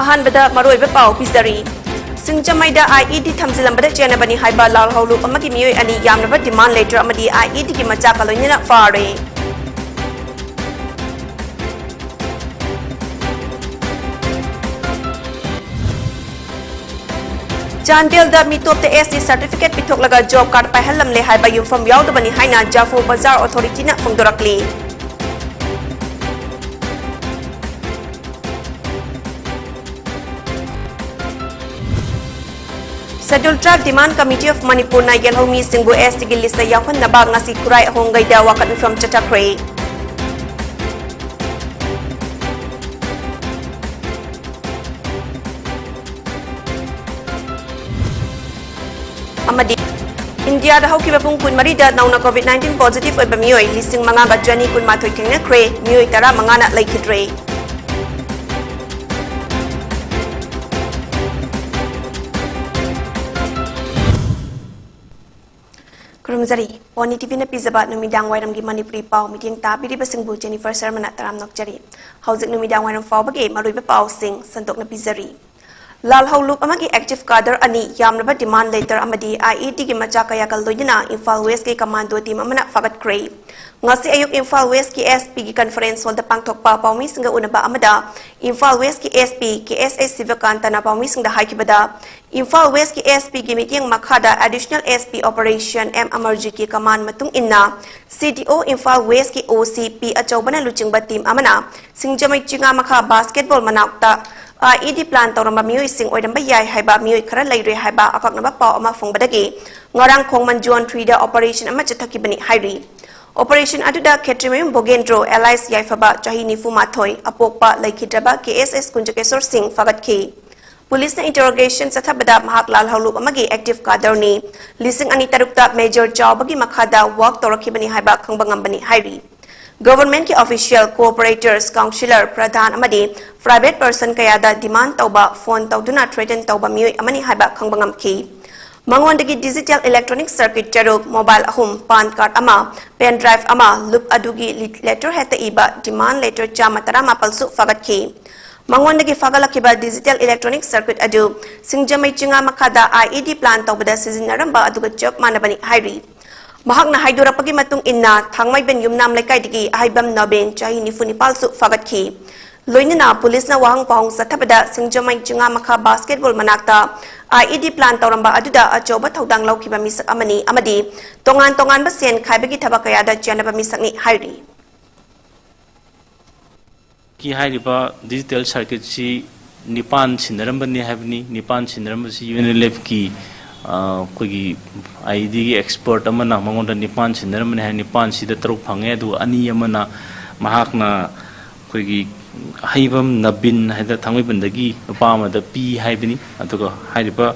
अहानबदा मरोइबा पाउ पिजरी सिंगजमैदा IED थमजिलंबदा चेनबनी हाइबा लाल हौलु अमगी मियोय अनि यामनबा demand letter अमदी IED की मचा कलोइना फारे चांदेल दा मिटोप ते SC सर्टिफिकेट पिथोकलगा जॉब कार्ड पाहलमले हाइबा युफम यावदबनी हाइना जाफो बाजार अथॉरिटी ना फंगदोरकली Schedule Track Demand Committee of Manipur na Yelhomi Singbu SC gi list yawan na bag ngasi kurai hongai da wakat from Chatakre. Amadi India da hauki bapung kun marida nauna COVID-19 positive oiba miyoy listing mga gajani kun matoy tingna kre miyoy tara mga na laikidre. Kurumzari, PONYTV na pizabat numidang wairam gi Manipuri pau meeting tabi di basingbu Jennifer Sharma na taram nokjari. Haujik numidang wairam fau bagi maruiba pau sing santok na pizari. Lal haulup amagi active cadre ani yamnaba demand letter amadi IED gi macha kaya kaldoyina Imphal West ki commando team amana fagat kray. Ngasi ayuk Imphal West ki SP gi conference hall da pangthok pa paumi singa unaba amada Imphal West ki SP ki SA Sivakanta na paumi singa haikibada Imphal West ki SP gi meeting makhada additional SP operation M Amarji ki command matung inna CDO Imphal West ki OCP achobana luchingba team amana singjamai chinga makha basketball manakta IED plan tawramba miyoy sing oidamba yai haiba miyoy khara laire haiba akaknaba pau ama fongbadagi ngarang khongman John 3 da operation ama chathakibani hairi operation aduda Ketrimayum Bogendro Allies yaifaba chahi nifu mathoi apokpa laikhidraba KSS Kunjakesor Singh fagatki Police na interrogation sa thabada mahak lal haulup amagi active cadre ni lising ani tarukta Major Chawbagi makhada work tawrakibani haiba khangbangambani hairi Government ki official cooperators councillor pradhan amadi private person kayada demand tauba phone tauduna threaten tauba miyoy amani haiba khangbangam ki mangwandagi digital electronic circuit charuk mobile ahum pan card ama pen drive ama loop adugi letter heta iba demand letter chama tarama palsu fagat ki mangwandagi fagalakiba digital electronic circuit adu singjamai chinga makhada IED plan taubada sizinaramba aduga chok manabani hairi Mahakna haidurapagi matung inna thangmai ben yumnam laikai digi ahibam naben chahi nifunipal su fagatki loinina police na wahang pahong sa thabada singjamai chinga makha basketball manakta IED plan tawramba aduda achoba thodang laukiba misak amani amadi tongan ba sen khaibagi thabakaya da chanaba misakni hairi ki hairiba digital circuit si nipan sinarambani habni nipan sinaramba si UNLF ki कोई IED की expert अमना मंगोंदा निपान सिंदरमने है निपान सिदा तरुक fungi दु अनि अमना महाकना कोई हाइबम नबिन हैदा थांगै बंदगी नुपा मदा P हाइबनी अतुगा हाइरिबा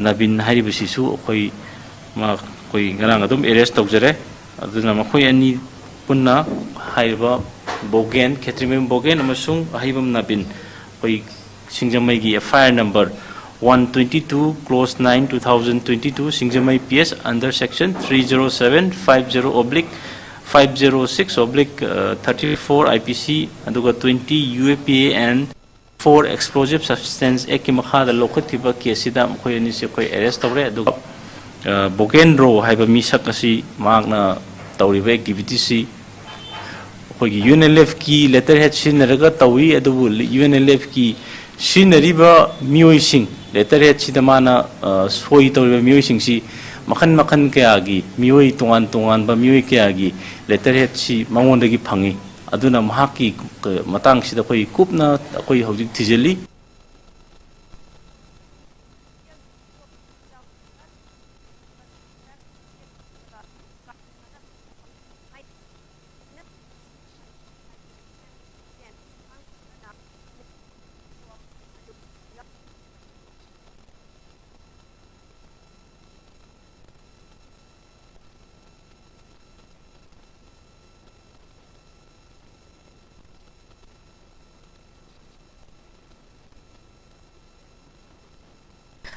Nabin हाइरिबा Sissu कोई मा कोई गरांग अदुम अरेस्ट तौजरे अदुना मखोय अनि पुन्ना हाइरिबा बोगेन खेत्रिमेम बोगेन अमसुंग हाइबम नबिन कोई सिंगजमै की FIR number 122 clause 9 2022 Singjamai PS under section 307/506/34 IPC aduga 20 UAPA and 4 explosive substance ek makhada lokhathiba kesida mkhoi ani se koi arrest tawre aduga Bogendro haiba misak asi magna tawriba activity si koi UNLF ki letterhead sinaraga tawi adubu UNLF ki sinariba mioising letterhead si damana soi tawriba mioising si makan kaya gi mioi tungan ba mioi kaya gi letterhead si mangondagi phangi aduna mahaki matang sida koi kupna koi hojik thijeli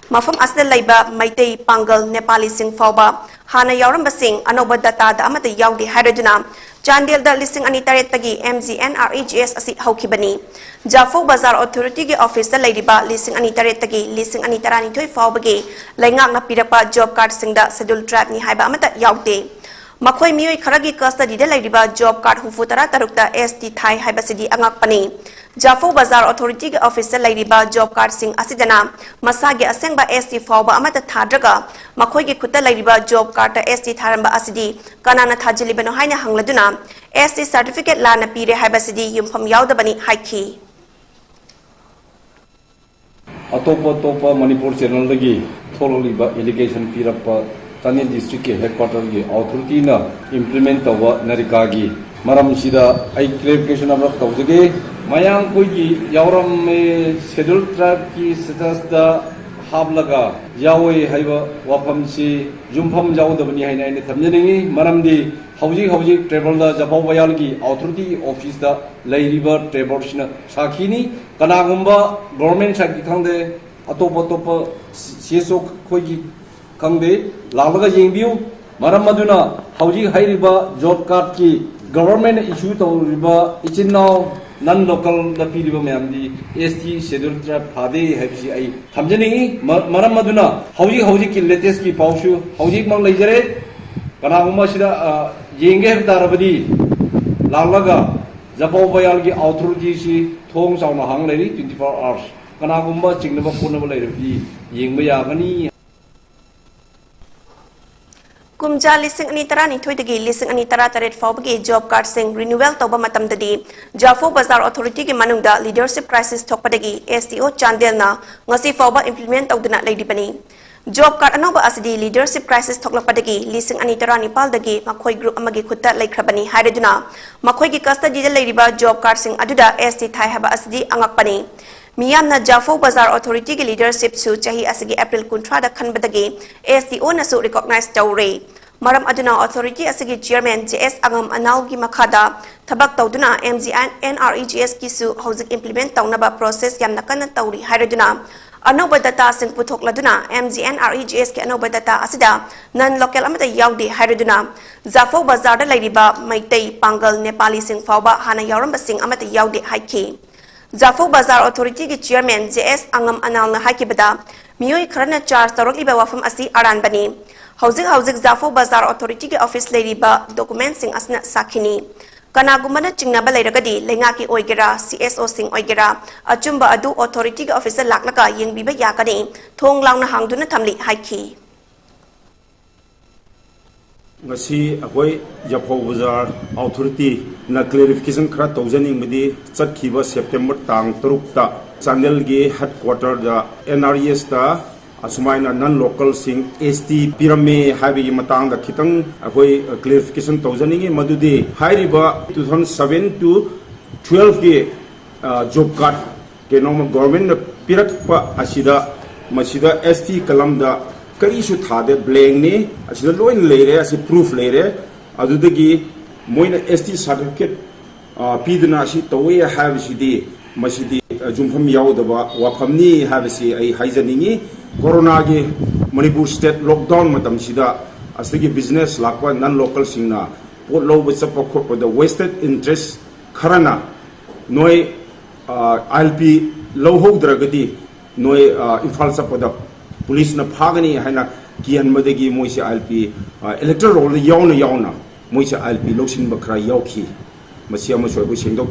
Mafam asna laiba Maitei Pangal Nepali Singh Fauba Hana Yauramba Singh Anoba Data da Amata Yaudi Haraduna Chandel da listing ani taret tagi MGNREGS asi haukibani. Jafo Bazar Authority ki office da lairiba listing ani taret tagi listing ani tarani thoi fawbagi laingak na pirapa job card singda schedule trap ni haiba amata yaute. Makhoi mioi kharagi custody da lairiba job card hufutara tarukta ST thai haiba sidi angak pani. Jafo Bazar Authority ki office da lairiba job card sing asidana masagi asengba ST fawba amata thadraga makhoi ki khutta lairiba job card ta ST tharamba asidi kanana thajilibano haina hangladuna ST certificate lana pire haiba sidi yumpham yaudabani haiki. Atopa Manipur channel lagi thoroliba allegation pirapa Tani district ke headquarter ke authority na implement tawa narikagi maram sida ai clarification abrak tawjage mayang koi ki yawram me schedule tribe ki status da hablaga yawe haiba wapam si jumpham jawdabani haina ine thamjani maram di hauji travel da jabau bayal ki authority office da lairiba travel sina sakhini kanagumba government sakhi khangde atopa CSO koi ki Kangde, Lalaga Yingbiu, Maramaduna, Hauji Hairiba, job card ki, government issue to riba, it's now non local the Piriba Mamdi, ST schedule trap Hade, Haji Hamjani, Maramaduna, Hauji ki latest ki Paushu, Hauji Mang Lajere, Kanamashida, Yinge Darabadi, Lalaga, Zapo Bayalgi, authority, Tong Sound Hang Lady, 24 hours, Kanagumba, Chingnaba Punaba Lady, Yingbayagani. Kumja listing ani tarani thoidagi listing ani tara taret fawbagi job card sing renewal tawba matamdadi Jafo Bazar Authority ki manungda leadership crisis thokpadagi STO Chandel na ngasi fawba implement tawduna leidipani job card anoba asidi leadership crisis thoklakpadagi listing ani tarani paldagi makhoi group amagi khutta laikhrabani haireduna makhoi ki custody da leiriba job card sing aduda ST thai haba asidi angakpani Miyamna Jafo Bazar Authority ki leadership su chahi asigi April kuntra da khanbadagi STO na su recognize tawre maram aduna authority asigi chairman JS Agam Anal gi makhada thabak tawduna MGNREGS ki su hojik implement tawnaba process yamna kana tawri haireduna anoba data sing puthokladuna MGNREGS ki anoba data asida non local amata yaudi haireduna Jafo Bazar da lairiba maitai pangal Nepali sing fawba hana yaramba sing amata yaudi haiki Jafo Bazar Authority ki chairman JS Angam Anal na hakibada miyoi kharana charge tawrokliba wafam asi aran bani hojik Jafo Bazar Authority ki office leiriba document sing asna sakhini kanagumana chingnaba leiragadi lengaki oigera CSO sing oigera achumba adu authority ki office laklaka yengbiba yakani thong langna hangduna thamli haiki ngasi akoi Jafo Bazar Authority na clarification khara tawjaning midi chatkhiba September tang 3 ta Chandel gi headquarter da NRES ta asumaina non local sing ST pirame habi matang da khitang akoi clarification tawjaning madudi hairiba 2007 to 12 gi job card ke nom government pirak pa asida masida ST kalam da kari su thade blank ni asida loin leire asi proof leire adudagi moina ST certificate pidna si towe habisidi masidi jumpham yaudaba wafamni habisi ai haijaningi corona gi Manipur state lockdown matam sida asigi business lakwa non local singna pot low chapa khop the wasted interest kharana noi ILP low hogdragadi noi infal sapada police na phagani haina kian madagi moise ILP electoral roll yauna moise ILP loksin bakra yauki masia ma soibu singdok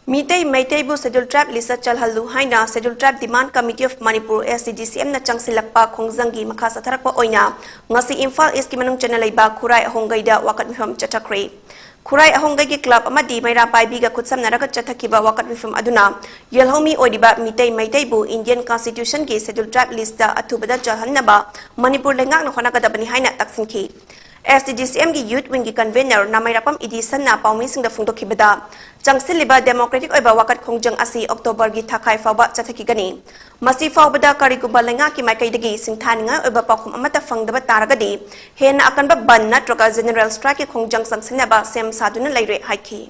Mitei Maitai bu schedule trap lisa chalhalu haina schedule trap demand committee of Manipur SCDCM na changsilakpa khongjanggi makha satharakpa oina ngasi Imphal East ki manung channel laiba Khurai Ahonggaida wakat mifam chatakre Khurai Ahonggai ki club amadi Maira Paibi ga kutsam naraga chathakiba wakat mifam aduna yelhomi oidiba Mitei Maitai bu Indian Constitution ki schedule trap lista athubada chalhannaba Manipur lengak na khonagadabani haina taksinki SDGCM ki youth wing ki convener Namairapam Edition na paumi singda phungdokhibada changsilliba democratic oiba wakat khongjang asi October gi thakai fawba chathakigani masi fawbada kariguba lenga ki maikaidagi singthaninga oiba pakhum amata phangdaba taragadi hena akanba ban natroka general strike ki khongjang sangsinaba sem saduna leire haiki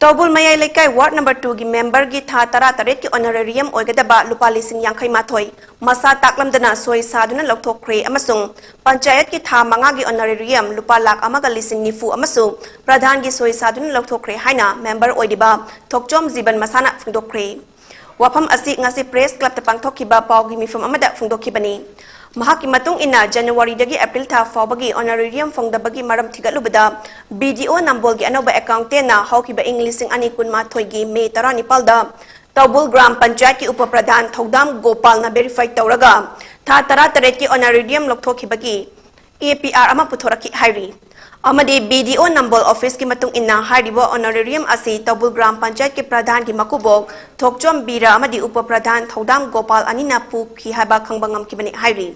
Tobul Mayai Lekai Ward number 2 gi member gi tha tara taret ki honorarium oigadaba lupa lising yangkai mathoi masa taklamdana soi saduna lokthokre amasung panchayat ki tha manga gi honorarium lupa lak amaga lising nifu amasung pradhan gi soi saduna lokthokre haina member oidiba thokchom jiban masana phungdokre wafam asi ngasi press club te pangthokhiba pawgi mifam amada phungdokhibani mahaki matung ina January dagi April tha fawbagi honorarium fongdabagi maram thigalubada BDO nambol gi anoba account na hawkiba English ani kunma thoigi May 19 da Tobul Gram Panchayat ki upapradhan Thodam Gopal na verify tawraga tha tara taret ki honorarium lokthokibagi APR ama puthoraki hairi amadi BDO nambol office ki matung ina haribo honorarium asi Tobul Gram Panchayat ki pradhan ki makubok thokchom bira amadi upapradhan Thodam Gopal anina pu ki haba khangbangam ki bani hairi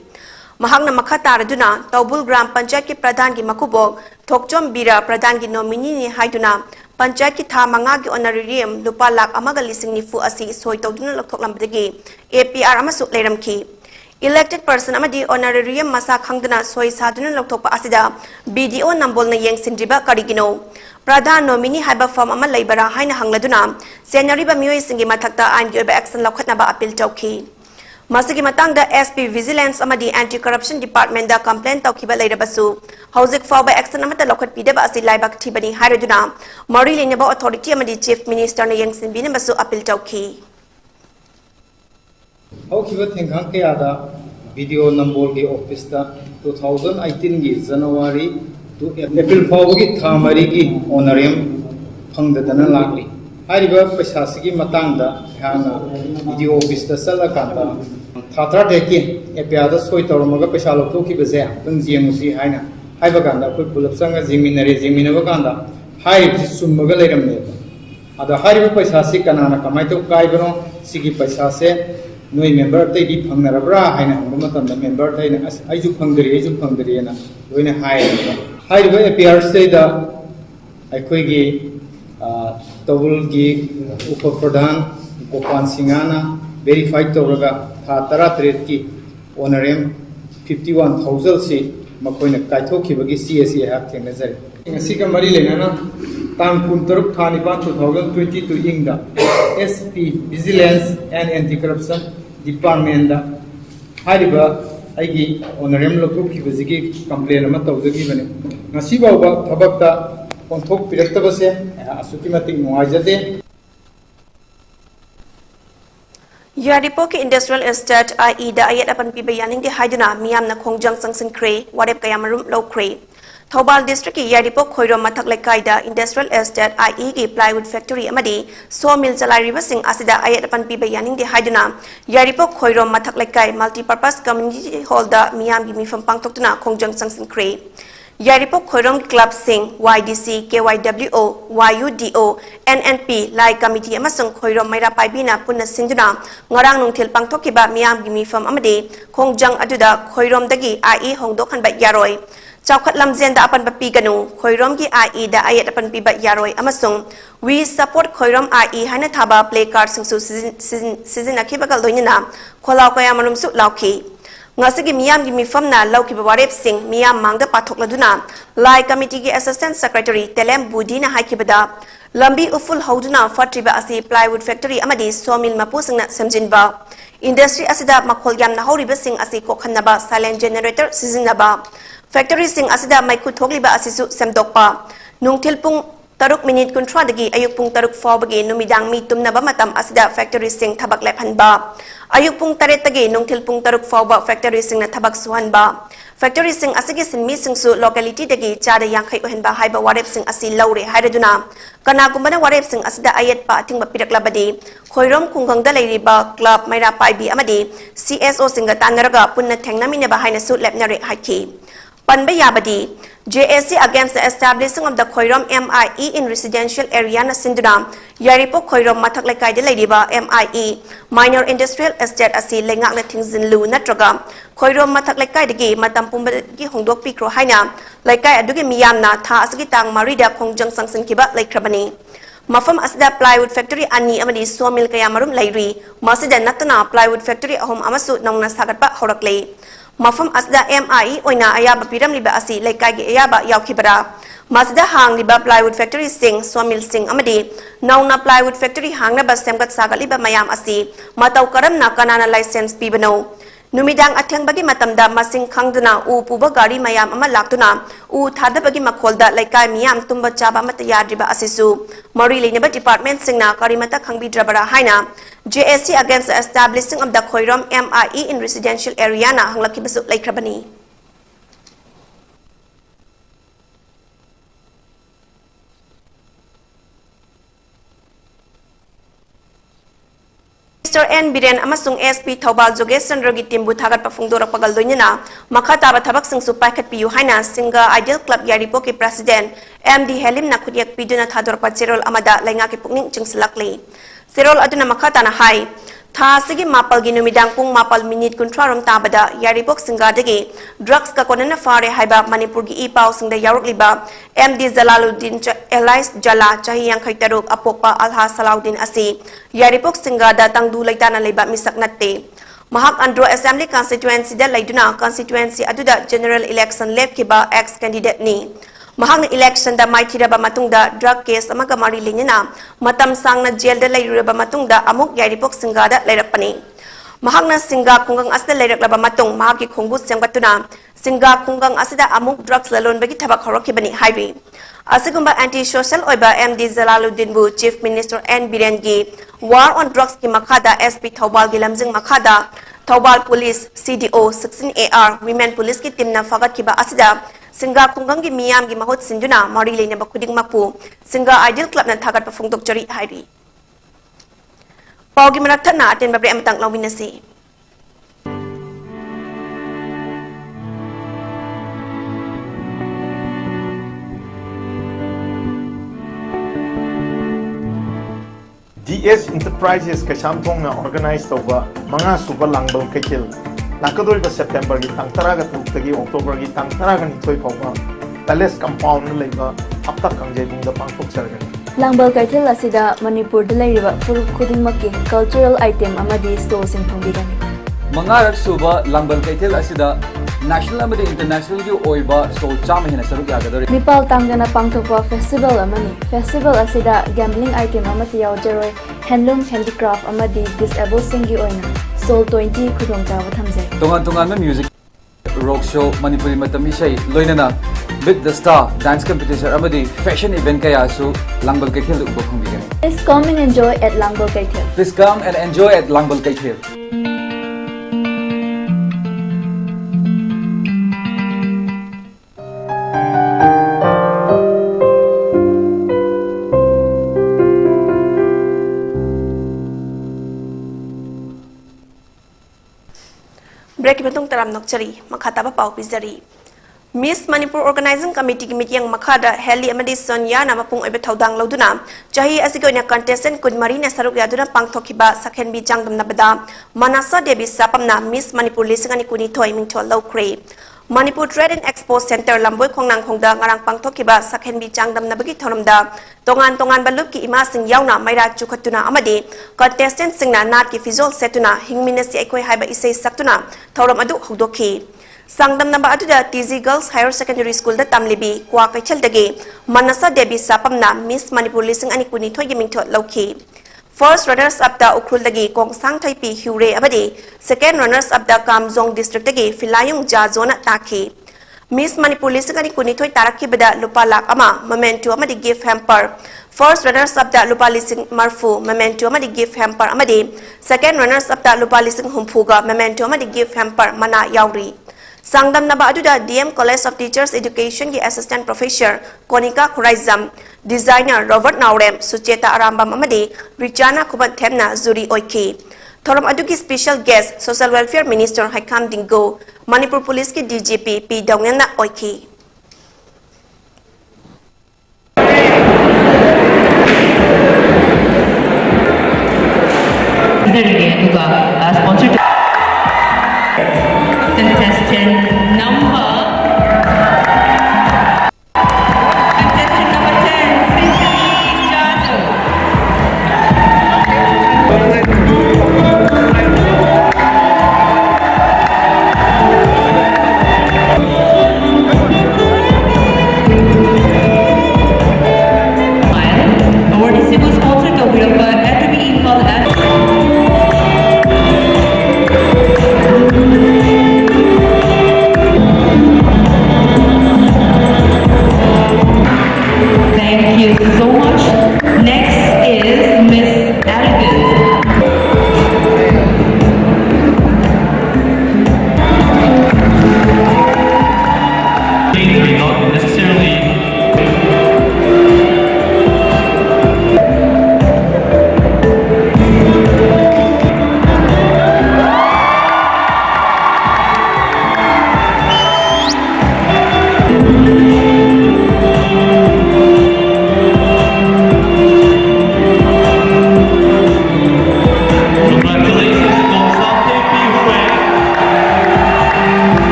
mahakna makha taraduna Tobul Gram Panchayat ki pradhan ki makubok thokchom bira pradhan ki nominee ni haiduna Panchayat ki tha manga ki honorarium lupa lak amaga lising nifu asi soi tawduna lokthoklamdagi APR amasu leiramki elected person amadi honorarium masa khangdana soi saduna lokthokpa asida BDO nambol na yengsinriba karigino pradhan nominee haiba form ama leibara haina hangladuna senariba mioi singi mathakta ain gi oba action lokhatnaba appeal chawki masigi matangda SP vigilance amadi anti corruption department da complaint tawkiba leirabasu hauzik fawba action amata lokhat pidaba asi laibak thibani haraduna mari lenaba authority amadi chief minister na yengsinbina basu appeal chawki Haukiba thengkhang kayada video nambol gi office ta 2018 gi January to April fawgi thamari gi honorarium phangdana lagli hariba paisa sigi matangda hana video office ta sala kanda thatra deki APR da soi tawrmaga paisa lokthokhi baje tung jemusi haina haiba kanda koi pulapsanga jiminaba kanda hairi summaga leiramne ada hariba paisa si kanana kamai to kaibano sigi paisa se noi member tai di phangnarabra haina hangma tamda member tai na aiju phangdari na loina hai ba APR state da aikoi gi Tobul gi upapradhan Gopal Singana verified tawraga tha tara tret ki honorarium 51000 si makoina kaithokibagi CSE ha thengnajari ngasi ka mari lenana tang 13 thani 2022 ingda SP Vigilance and Anti Corruption Department da hariba aigi honorarium lokthokibagi complaint ama tawjagi bane ngasi bawba thabakta onthok piraktabase asuki matik nuajade Yaripo ki industrial estate IE da ayat apan pibayaning di haiduna miyam na khongjang sangsin kre warep kayamarum low kre Thobal district ki Yaripo khoirom mathak lekai da industrial estate IE ki plywood factory amadi sawmill chalariba sing asida ayat apan pibayaning di haiduna Yaripo khoirom mathak lekai multipurpose community hall da miyam gi mifam pangtoktuna khongjang sangsin kre Yaripo khoirom club sing YDC KYWO YUDO NNP lai committee amasung khoirom maira paibina punna sinduna ngarang nungthil pangthokiba miyam gi mifam amadi khongjang aduda khoirom dagi IE hongdokhan ba yaroi chawkhat lamjen da apan bapi ganu khoirom gi IE da ayat apan pi ba yaroi amasung we support khoirom IE hana thaba play card singsu season akhibagal loinina kholaw kaya manum su lauki ngasigi miyam gi mifam na lauki bawarep sing miyam mangda pathokladuna lai committee gi assistant secretary telem budina haikibada lambi uful hauduna fatriba asi plywood factory amadi sawmill mapusingna semjinba industry asida makhol yamna horiba sing asi kokhanaba silent generator sizinaba factory sing asida maiku thokliba asisu semdokpa nungthil pung 3 minute kunthra dagi ayuk pung 3 fawbagi numidang mi tumnaba matam asida factory sing thabak lephanba ayuk pung 3 tagi nungthil pung 3 fawba factory sing na thabak suhanba factory sing asigi sinmi singsu locality dagi chada yankhai ohenba haiba warep sing asi laure hairaduna kana gumbana warep sing asida ayat pa thingba piraklabadi khoirom khungangda leiriba club maira paibi amadi CSO singa tanaraga punna thengnamine ba haina su lepnare haki Panba Yabadi, JSC against the establishing of the Khoirom MIE in residential area na Sinduna, Yaripo Khoirom Mathak Lekai de Ladiba MIE, minor industrial estate asi lengak na tingzin lu natraga, Khoirom Mathak Lekai de gi matampumba gi hongdok pikro haina, Lekai adugi miyam na tha asigi tang marida khongjang sangsin kiba laikrabani. Mafam asida plywood factory ani amadi sawmill kaya marum lairi, masida natana plywood factory ahom amasu nongna sagatpa horakle. mafam asda MI oina ayaba piramliba asi laikai gi ayaba yaukibara masda hangliba plywood factory sing sawmill sing amadi nauna plywood factory hangnaba semgat sagaliba mayam asi matau karamna kanana license pibano numidang athengbagi matamda masing khangduna u puba gari mayam ama laktuna u thadabagi makholda laikai miyam tumba chaba mata yadriba asisu mari leinaba department singna karimata khangbidrabara haina JSC against the establishing of the Khoiram MIE in residential area na hanglakibasu laikrabani Mr. N. Biren amasung SP Thobal Jogesandra gi timbu thagat pafungdorak pagal doinina makha taba thabak sing su paikat piyu haina Singa Ideal Club Yaripo ki president MD Helim na khudyak piduna thador pa cherol amada lainga ki pukning chingslakli Serol aduna makha tana hai tha sigi mapal gi numidang pung mapal minute kuntrarom tabada Yaripok Singa dagi drugs ka konana fare haiba Manipur gi ipaw singda yarok liba MD Jalaluddin Elias Jala chahi yang khaitaruk apokpa Alha Salahuddin asi Yaripok Singa da tangdu laitana leiba misak natte Mahak Andro Assembly constituency da laiduna constituency aduda general election lep kiba ex candidate ni Mahang election da mai thiraba matungda drug case amaga mari lenina matam sangna jail da lairaba matungda amuk Yaripok Singa da lairapani Mahangna Singa kungang asda lairaklaba matung mahaki khongbu semgatuna Singa kungang asida amuk drugs lalon bagi thabak horokibani highway Asigumba anti-social oiba MD Jalaluddin bu Chief Minister N. Biren gi war on drugs ki makhada SP Thobal gi lamjing makhada Thobal Police CDO 16AR Women Police ki timna fagat kiba asida Singa kungang gi miyam gi mahot sinduna mari leina bakuding mapu Singa Ideal Club na thagat pafungdok jari hairi Pau gi marathana aten babre amatang lawinasi DS Enterprises Kashampong na organize toba mga suba langbang kekil nakadol ba September gi tang taraga tagi October gi tang taraga ni toy pawba Tales compound na leba aptak kangjay bung da pangtok sargani Langbal kaithil asida Manipur da lairiba full khudingmakki cultural item amadi store sing thongbigani Mangarak suba Langbal kaithil asida national amadi international gi oiba store chama hena saruk yagadori Mipal tangdana pangthokpa festival amani festival asida gambling item amati yawjeroi handloom handicraft amadi disabled singi oina soul 20 khudongtawa thamjai tongan music rock show Manipuri matami shai loinana with the star dance competition amadi fashion event kaya su Langbal kaithil ubo khongbigani Please come and enjoy at Langbal kaithil Please come and enjoy at Langbal kaithil Break bentung taram nokchari makhata ba pau pizari Miss Manipur Organizing Committee ki meeting makhada Heli amadi Sonia na mapung oibe thaudang loduna chahi asigoina contestant kunmari na saruk yaduna pangthokiba sakhen bi jangdam nabada Manasa Devi sapamna Miss Manipur lisingani kuni thoi mingthol lokre Manipur Trade and Expo Center Lamboi Khongnang Khongda ngarang pangthokiba sakhen bi jangdam nabagi thoramda tongan balup ki ima sing yauna maira chukhatuna amadi contestant singna nat ki fizol setuna hingminasi aikoi haiba isei saktuna thoram adu hodokhi Sangdam namba aduda TZ Girls Higher Secondary School da tamlibi kwa kaichal dagi Manasa Devi sapamna Miss Manipur lising ani kuni thoi gi mingtho lokhi First runners up da ukrul dagi Kongsang Thaipi Hure abadi second runners up da Kamjong district dagi Filayung Jazona takhi Miss Manipur lising ani kuni thoi tarakhi bada lupa lak ama memento amadi gift hamper First runners up da lupa lising marfu memento amadi gift hamper amadi second runners up da lupa lising humphuga memento amadi gift hamper mana yauri Sangdam naba aduda DM College of Teachers Education ki Assistant Professor Konika Khuraizam Designer Robert Naurem Sucheta Arambam amadi Richana Kubat Themna Zuri Oiki Thoram aduki special guest Social Welfare Minister Haikam Dingo Manipur Police ki DGP P Dongnena Oiki sponsored contestant number 10, Siti Jadu. are not necessarily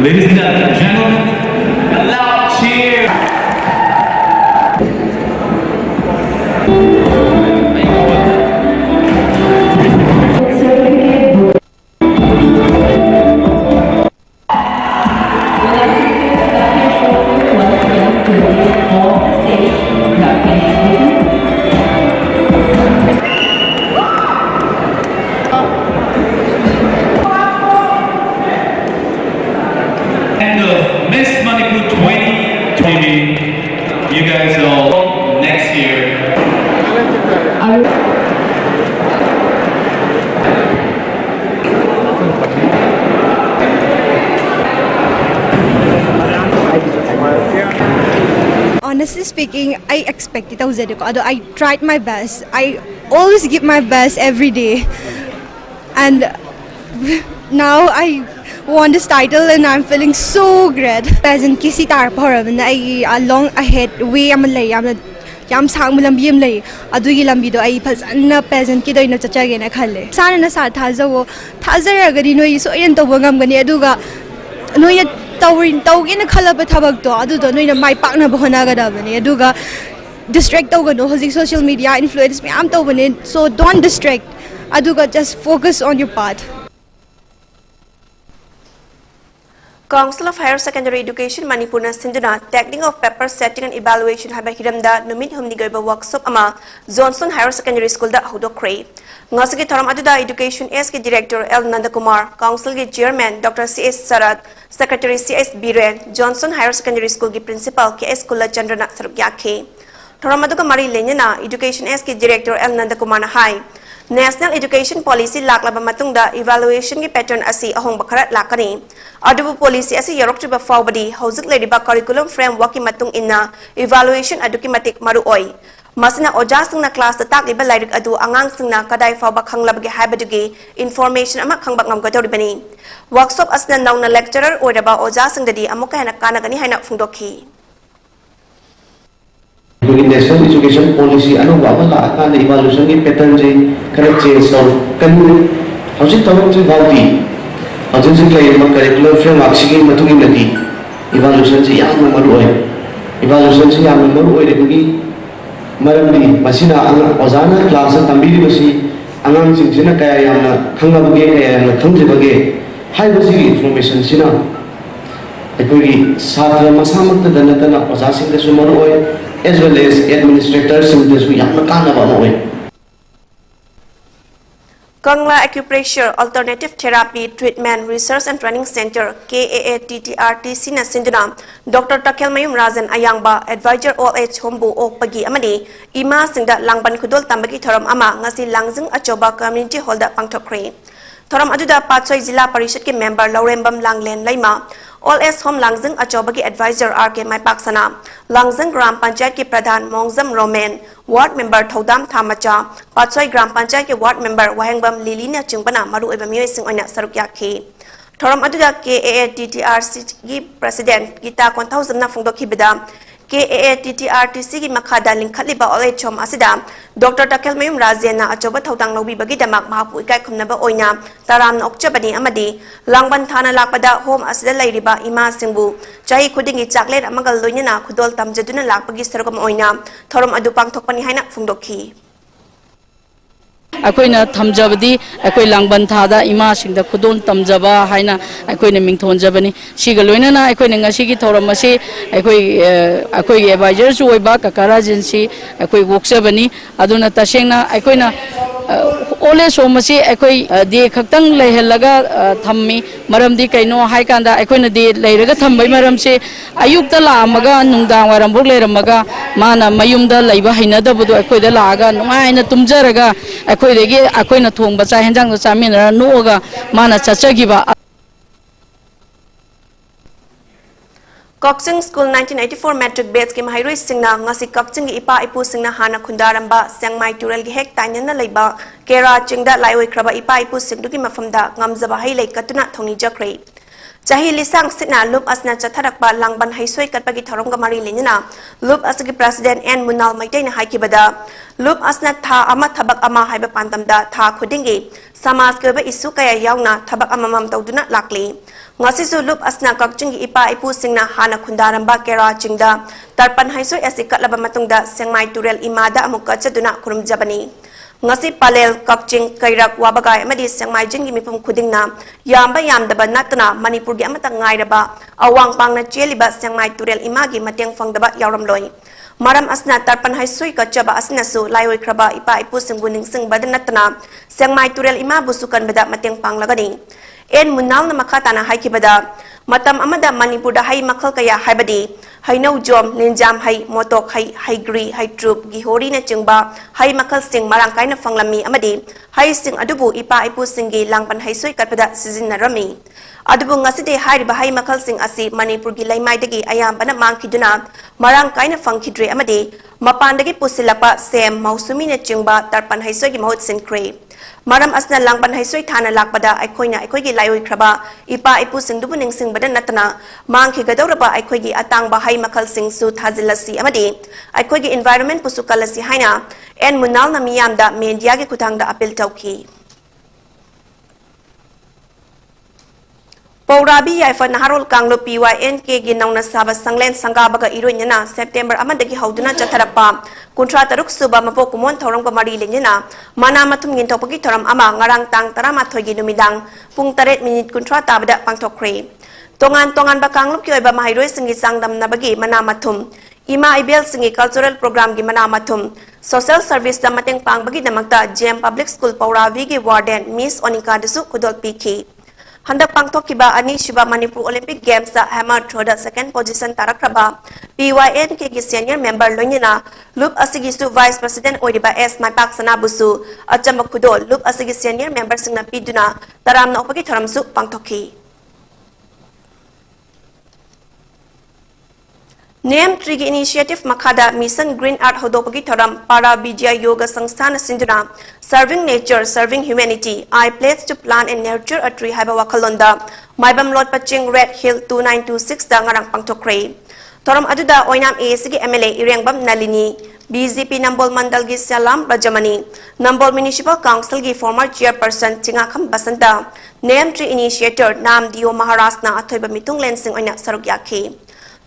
ladies and gentlemen, a loud cheer. And Miss Manipur 2020, you guys all next year. Honestly speaking, I expected I tried my best. I always give my best every day. And now I won this title and I'm feeling so great. Peasant kisi tar param na I long ahead way am lay yam sang mulam bim lay adugi lambi do I na peasant ki do ina chacha na khale sana na sa thaza wo thaza agadi no so yen to bangam gani aduga no ya tawin tawgin khalaba thabak to adu do no mai pakna bhona ga da bani aduga distract to no hozik social media influence me am to bani, so don't distract aduga just focus on your path. Council of Higher Secondary Education Manipur na sinduna technique of paper setting and evaluation haba hiramda numit humni gaiba workshop ama Johnson Higher Secondary School da hudokre ngasagi thoram aduda Education S ke Director L Nandakumar, Council ke Chairman Dr. C.S. Sarat, Secretary C.S. Biren, Johnson Higher Secondary School ke Principal KISHORCHANDRA na sarugyaakhe thoram aduga mari lenyana Education S ke Director L Nandakumar na hai National Education Policy laklaba matungda evaluation ki pattern asi ahong bakharat lakani adubu policy asi yoroktriba fawbadi hozik leriba curriculum framework ki matung inna evaluation aduki matik maru oi masina oja singna class ta takliba lairik adu angang singna kadai fawba khanglabagi habadugi information ama khangbak ngamgadoribani workshop asna nauna lecturer oiraba oja singdadi amuka hena kanagani haina phungdokhi National Education Policy ano ba wala akan evaluation ni pattern jay correct change so kan hausin tawag jay bawti hausin sin kay mag curriculum framework sige matungin lagi evaluation jay yang maruoy evaluation jay yang maruoy debugi maramdi masina ang ozana class tambiri basi angang sina kaya yang khangabage kaya yang thangjibage hai basi information sina debugi satra masamakta danatana oza singda sumaruoy as well as administrators in this we have Kangla Acupressure Alternative Therapy Treatment Research and Training Center KAATTRTC na sinduna Dr. Takel Mayum Razan Ayangba Advisor OH Hombu Okpagi amadi ima singda langban kudol tambagi thoram ama ngasi langzing achoba community hall da pangthokre thoram aduda Patsoi Jila Parishad ke member Laurembam Langlen Laima All S Home Langzing Achobagi Advisor RK Maipaksana, Langzing Gram Panchayat ki Pradhan Mongzam Roman, Ward Member Thodam Thamacha, Patsoi Gram Panchayat ki Ward Member Wahengbam Lilina Chungbana Maru Eba Myoy Sing Oina Sarukyakhi. Thoram aduda KAATTRC ki President Gita Kontausam na Phungdokhi Bida, KAATTRTC ki Makhada Lingkhaliba Ole Chom Asida, Dr. Takel Mayum Razena Achoba Thodang Lobi Bagi Damak Mahapu Ikai Khumnaba Oina, Taram Okchabani Amadi, Langban Thana Lakpada Home Asida Lairiba Ima Singbu, Chahi Kudingi Chaklet Amagal Loinana Kudol Tamjaduna Lakpagi Saragam Oina, Thoram Adupang Tokpani Haina Phungdokhi. ꯑꯩꯈꯣꯏꯅ ꯊꯝꯖꯕꯗꯤ ꯑꯩꯈꯣꯏ ꯂꯥꯡꯕꯟ ꯊꯥꯗ ꯏꯃꯥꯁꯤꯡꯗ ꯈꯨꯗꯣꯜ ꯇꯝꯖꯕ ꯍꯥꯏꯅ ꯑꯩꯈꯣꯏꯅ ꯃꯤꯡꯊꯣꯟꯖꯕꯅꯤ ꯁꯤꯒ ꯂꯣꯏꯅꯅ ꯑꯩꯈꯣꯏꯅ ꯉꯁꯤꯒꯤ ꯊꯧꯔꯝ ꯑꯁꯤ ꯑꯩꯈꯣꯏꯒꯤ ꯑꯦꯗꯚꯥꯏꯖꯔꯁꯨ ꯑꯣꯏꯕ ꯀꯀꯥ ꯔꯥꯖꯦꯟꯁꯤ ꯑꯩꯈꯣꯏ ꯋꯣꯛꯆꯕꯅꯤ ꯑꯗꯨꯅ ꯇꯁꯦꯡꯅ ꯑꯩꯈꯣꯏꯅ ꯑꯣꯜ ꯑꯦꯖ ꯍꯣꯝ ꯑꯁꯤ ꯑꯩꯈꯣꯏ ꯗꯦ ꯈꯛꯇꯪ ꯂꯩꯍꯜꯂꯒ ꯊꯝꯃꯤ ꯃꯔꯝꯗꯤ ꯀꯩꯅꯣ ꯍꯥꯏ ꯀꯥꯟꯗ ꯑꯩꯈꯣꯏꯅ ꯗꯦ ꯂꯩꯔꯒ ꯊꯝꯕꯩ ꯃꯔꯝꯁꯤ ꯑꯌꯨꯛꯇ ꯂꯥꯛꯑꯝꯃꯒ ꯅꯨꯡꯗꯥꯡ ꯋꯥꯏꯔꯝꯐꯥꯎ ꯂꯩꯔꯝꯃꯒ ꯃꯥꯅ ꯃꯌꯨꯝꯗ ꯂꯩꯕ ꯍꯩꯅꯗꯕꯗꯣ ꯑꯩꯈꯣꯏꯗ ꯂꯥꯛꯑꯒ ꯅꯨꯡꯉꯥꯏꯅ ꯇꯨꯝꯖꯔꯒ ꯑꯩꯈꯣꯏꯗꯒꯤ ꯑꯩꯈꯣꯏꯅ ꯊꯣꯡꯕ ꯆꯥꯛ ꯌꯦꯟꯖꯥꯡꯗꯣ ꯆꯥꯃꯤꯟꯅꯔ ꯅꯣꯛꯑꯒ ꯃꯥꯅ ꯆꯠꯆꯈꯤꯕ Kakching School 1984 Metric Batch ki mahairoi singna ngasi Kakching gi ipa ipu singna hana khundaramba Sengmai Tural gi hek tainana leiba Kera Chingda laioi kraba ipa ipu singdu ki mafamda ngamjaba hai lei katuna thongni jakre Chahi lisang sitna loop asna chatharakpa langban haisoi katpagi thoromga mari lenina loop asgi president N Munal Maitai na haikibada loop asna tha ama thabak ama haiba pantamda tha khudingi samas ke ba isu kaya yauna thabak amamam tawduna lakli ngasi su loop asna Kakching gi ipa ipu singna hana khundaramba Kera Chingda tarpan haisoi asi katlaba matungda Sengmai Tural imada amuka chaduna khurumjabani ngasi palel Kakching Kairak Wabagai amadi Sengmai Jinggi mipum khudingna yamba yamdaba natna Manipur gi amata ngairaba awang pangna cheliba Sengmai Tural imagi mateng fangdaba yawramloi maram asna tarpan haisoi kachaba asna su laioi kraba ipa ipu singbu ningsing badanatna Sengmai Tural ima busukan bada mateng panglagani En Munal na makatana haikibada matam amada Manipur da hai makhal kaya haibadi hainau jom linjam hai motok hai haigri hai trup gihori na chingba hai makhal sing marang kaina fanglami amadi hai sing adubu ipa ipu singi langpan haisoi katpada sizinarami adubu ngaside hairiba hai makhal sing asi Manipur gi laimai dagi ayambana mangkiduna marang kaina fangkhidre amadi mapandagi pusilapa sem mausumi na chingba tarpan haisoi gi mahut sinkre maram asna langban haisoi thana lakpada aikoina aikoigi laioi kraba ipa ipu singdubu ningsing badan natna mangkhi gadoraba aikoigi atangba hai makhal singsu thazilasi amadi aikoigi environment pusukalasi haina en munal na miyamda media gi kuthangda appeal tawki Paurabi yaifa naharol kanglo PYNK gi nauna saba sanglen sangabaga iroinyana September amadagi hauduna chatharapa kuntra taruk suba mapo kumon thorom ga mari lenyana mana mathum ngin topagi thoram ama ngarang tang tarama thoigi numidang pung 8 minute kuntra tabada pangthokre tongan ba kanglo ki oiba mahairoi singi sangdam nabagi mana mathum ima ibel singi cultural program gi mana mathum social service da mateng pangbagi damakta JM Public School Paurabi gi warden Miss Onika Desu kudol piki Handak pangthokiba ani shiba Manipur Olympic Games da hammer throw da second position tarakraba PYNK gi senior member loinina loop asigi su vice president oidiba S Maipak Sana busu achamba khudol loop asigi senior member singna piduna taramna opagi thoram su pangthoki Name Tree Initiative Makada Mission Green Art Hodopagi Thoram Para Vidya Yoga Sanstana Sinduna Serving Nature, Serving Humanity I pledge to plant and nurture a tree Haiba Wakalonda Maibam Lord Paching Red Hill 2926 da ngarang pangtokre Thoram aduda oinam ASG MLA Irengbam Nalini BJP Nambol Mandal gi Salam Rajamani Nambol Municipal Council gi former chairperson Chingakham Basanta Name Tree Initiator Nam Dio Maharashna Athoiba Mitung Lensing oina saruk yakhi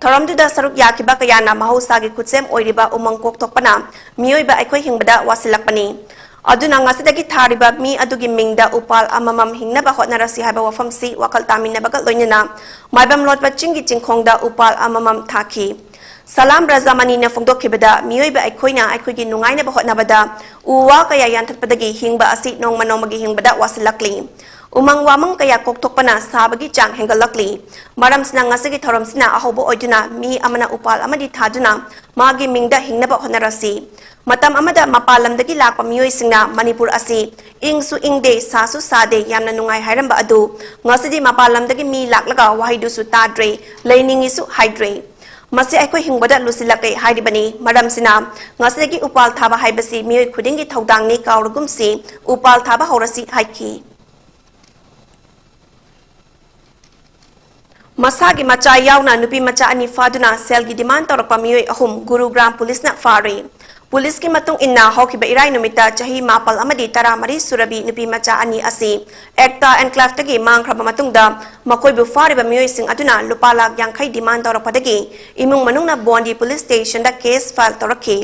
Thoramduda saruk yakiba kayana mahusagi kutsem oiriba umang koktokpana miyoiba aikoi hingbada wasilakpani aduna ngasidagi thariba mi adugi mingda upal amamam hingnaba hotnarasi haiba wafamsi wakal taminabaga loinana maibam lotpa chingi chingkhongda upal amamam thaki Salam Razamani na fongdokhibada miyoiba aikoina aikoigi nungaina ba hotnabada uwa kaya yanthatpadagi hingba asi nongmanomagi hingbada wasilakli Umang wamang kaya koktokpana sabagi chang hengalakli maram sina ngasigi thoram sina ahobo oiduna mi amana upal amadi thaduna magi mingda hingnaba honarasi matam amada mapalamdagi lakpa miyoi singna Manipur asi ingsu ingde sasu sade yamna nungai hairamba adu ngasidi mapalamdagi mi laklaga wahidu su tadre leiningi su hydre masi aikoi hingbada lusilake hairibani maram sina ngasigi upal thaba haibasi miyoi khudingi thodangni kaurugumsi upal thaba horasi haiki Masagi macha yauna nupi macha ani faduna selgi demand torpa miyoi ahum Gurugram police na fari police ki matung inna hokiba irai numita chahi mapal amadi tara mari surabi nupi macha ani asi ekta enclave tagi mangkhra matungda makoi bu fari ba miyoi sing aduna lupala yankhai demand torpa dagi imung manungna bondi police station da case file toraki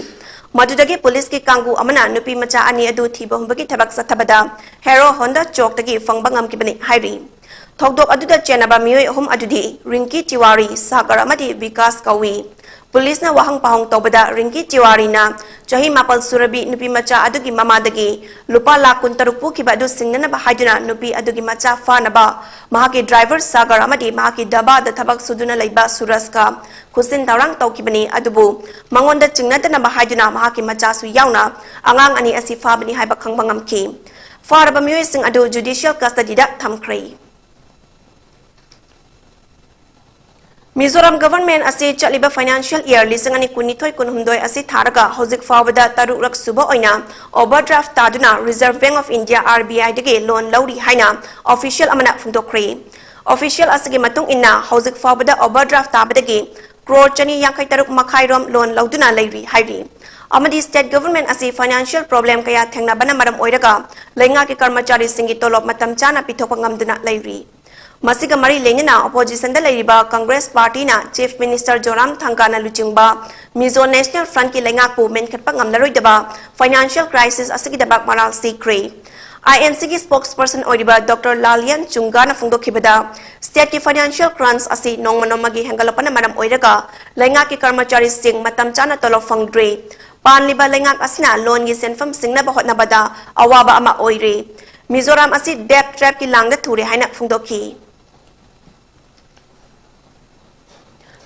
Madudagi police ki kangu amana nupi macha ani adu thiba humbagi thabak sathabada Hero Honda chok tagi fangbangam kibani hairi. Thokdok aduda chenaba miyoi hum adudi Rinki Tiwari Sagar amadi Vikas Kawi. Police na wahang pahong tobada Rinki Tiwari na chahi mapal surabi nupi macha adugi mamadagi lupa lakun tarukpu kibadu singnana bahaduna nupi adugi macha fanaba mahaki driver Sagar amadi mahaki daba da thabak suduna laiba Suraska Kusin tarang taukibani adubu mangonda chingnata na bahaduna mahaki macha su yauna angang ani asifa bani haiba kangbangam ki faraba miyoi sing adu judicial custody da thamkrai. Mizoram government asi chaliba financial year lisangani kunithoi kunhumdoi asi tharaga hozik fawada taruk suba oina overdraft taduna Reserve Bank of India RBI dege loan lauri haina official amana phungdokre official asigi matung inna hozik fawada overdraft tabadagi crore chani yankai taruk makhairom loan lauduna lairi hairi amadi state government asi financial problem kaya thengna bana maram oiraga lenga ke karmachari singi tolop matam chana pithokpa ngamduna lairi. Masiga mari lenina opposition da lairiba Congress party na Chief Minister Joram Thangana luchingba Mizo National Front ki lenga pu menkhatpa ngamlaroi daba financial crisis asigi dabak maral sikre INC ki spokesperson oiriba Dr. Lalian Chungana phungdokhibada state ki financial crunch asi nongmanomagi hengalopana maram oiraga lenga ki karmachari sing matam chana tolop phangdre panliba lenga asna loan gi senfam singna bahotna bada awaba ama oire Mizoram asi debt trap ki langda thure haina phungdokhi.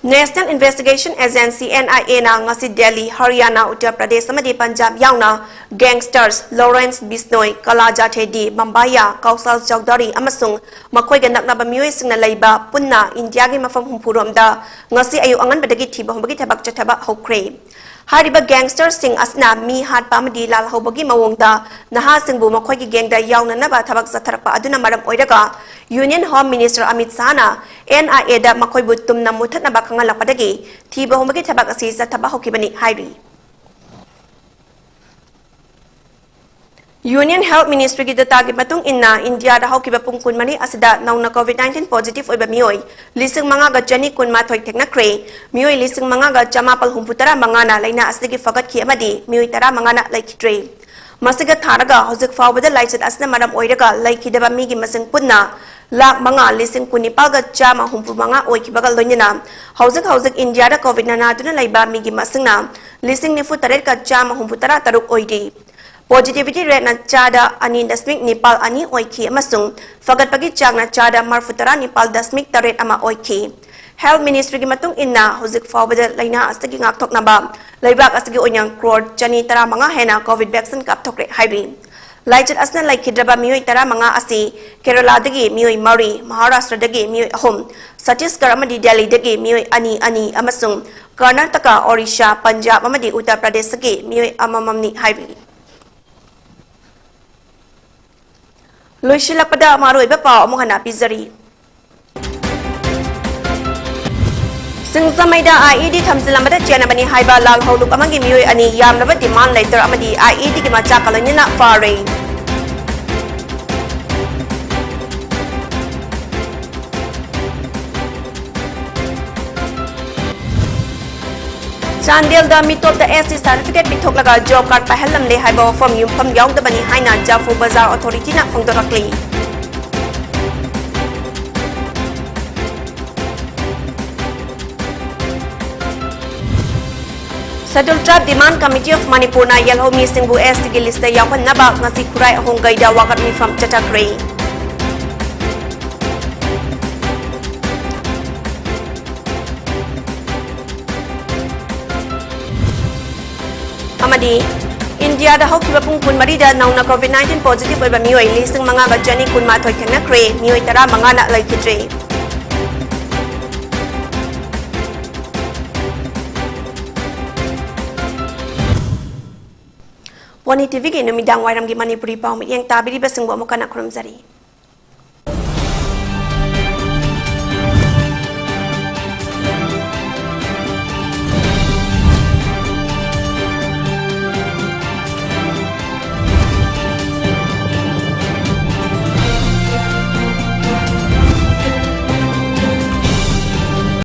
National Investigation Agency NIA na ngasi Delhi, Haryana, Uttar Pradesh amadi Punjab yauna gangsters Lawrence Bisnoy, Kalaja Thedi, Mambaya, Kausal Chowdhury amasung makhoi ga naknaba miyoi singna leiba punna India gi mafam humpuromda ngasi ayu angan badagi thiba humbagi thabak chathaba hokre. Hariba gangster sing asna mi hat pamadi lal hobagi mawongda naha singbu makhoi gi gangda yauna naba thabak satharakpa aduna maram oiraga Union Home Minister Amit Sana NIA da makhoi butum na muthat na bakanga lapadagi thiba humbagi thabak asi sathaba hokibani hairi. Union Health Ministry ki data ki matung inna India da hokiba pungkun mani asida nauna COVID-19 positive oiba miyoi lising mga ga jani kun mathoy tekna kre miyoi lising mga ga jamapal humputara mga na laina asigi fagat ki amadi miyoi tara mga na laikitre masiga tharaga hozik fawbada laichat asna maram oiraga laikidaba migi masing punna lak mga lising kunipal ga jama humpu mga oikibaga loinina hozik India da COVID na naduna laiba migi masingna lising nifu taret ga jama humputara taruk oidi Positivity rate na chada ani dasmik nipal ani oiki amasung fagat pagi chang na chada marfutara nipal dasmik taret ama oiki. Health Ministry ki matung inna hozik fawbada laina asagi ngakthok naba laibak asagi onyang crore chani tara mga hena COVID vaccine kapthokre hairi. Laichat asna laikhidraba miyoi tara mga asi Kerala dagi miyoi Mari, Maharashtra dagi miyoi ahum, Chhattisgarh amadi Delhi dagi miyoi ani amasung Karnataka, Odisha, Punjab amadi Uttar Pradesh dagi miyoi amamamni hairi. Loisilak pada maroi bapa omonghana pizari. Singzamaida IED thamsilamada chena bani haiba lal holuk amangi miyoi ani yamnaba demand letter amadi IED ki macha kalanyana fare. Chandel da mitop da SC certificate bithok laga job card pahelam le haiba from yumpham yaung da bani haina Jafu Bazar authority na phongdorakli. Scheduled Tribe Demand Committee of Manipur na yelho mi singbu SC ki lista yawan naba ngasi kurai ahong gaida wakat mi from chatakre. Amadi India da hokiba pungkun marida nauna COVID-19 positive oiba miyoi lising mga ga jani kun mathoy kena kre miyoi tara mga na laikitre. PONYTV ki numidang wairam gi Manipuri pau mi yang tabiri basing bo mokana krumzari.